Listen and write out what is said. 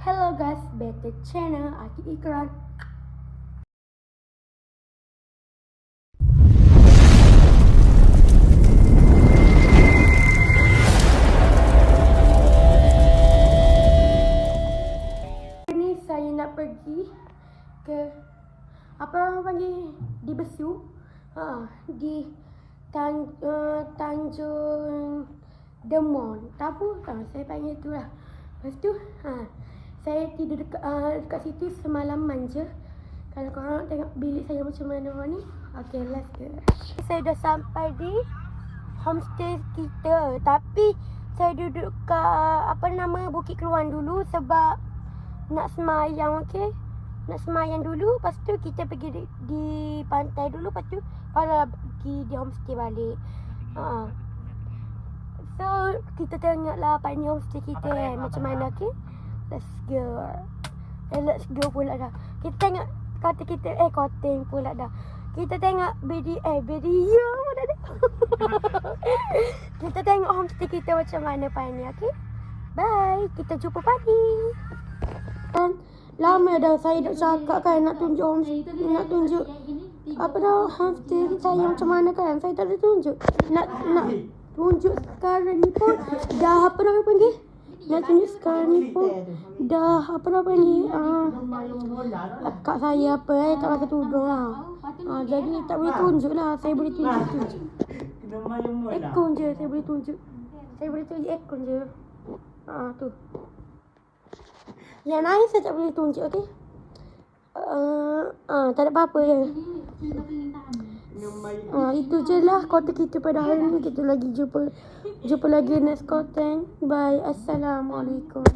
Hello guys, back to channel Aki Ikrar. Ini saya nak pergi ke apa orang panggil di Besu, di Tanjung Demon. Tahu tak? Saya panggil tu lah. Lepas tu, saya tidur dekat situ semalaman je. Kalau korang nak tengok bilik saya macam mana ni, okay, let's go. Saya dah sampai di homestay kita, tapi saya duduk kat Bukit Keluan dulu sebab nak semayang, okay? Nak semayang dulu, lepas tu kita pergi di pantai dulu, lepas tu baru pergi di homestay balik. So, kita tengoklah apa ni homestay kita macam mana, okay? Let's go. Let's go pula dah. Kita tengok koteng pula dah. Kita tengok video dah dah. Kita tengok homestay kita macam mana pagi, okay? Bye. Kita jumpa pagi. Lama dah saya nak cakap kan nak tunjuk homestay saya macam mana kan. Saya tak ada tunjuk. Nak tunjuk sekarang ni pun dah panggil? Nak tunjuk sekarang ni pun dah panggil? Kak saya tak pakai tudung lah. Jadi tak boleh tunjuk lah. Saya boleh tunjuk. Ekon je saya boleh tunjuk. Saya boleh tunjuk ekon je. Tu. Yang lain saya tak boleh tunjuk, okey? Tak ada apa-apa je. Itu je lah kota kita pada hari ni. Kita lagi jumpa lagi next content. Bye. Assalamualaikum.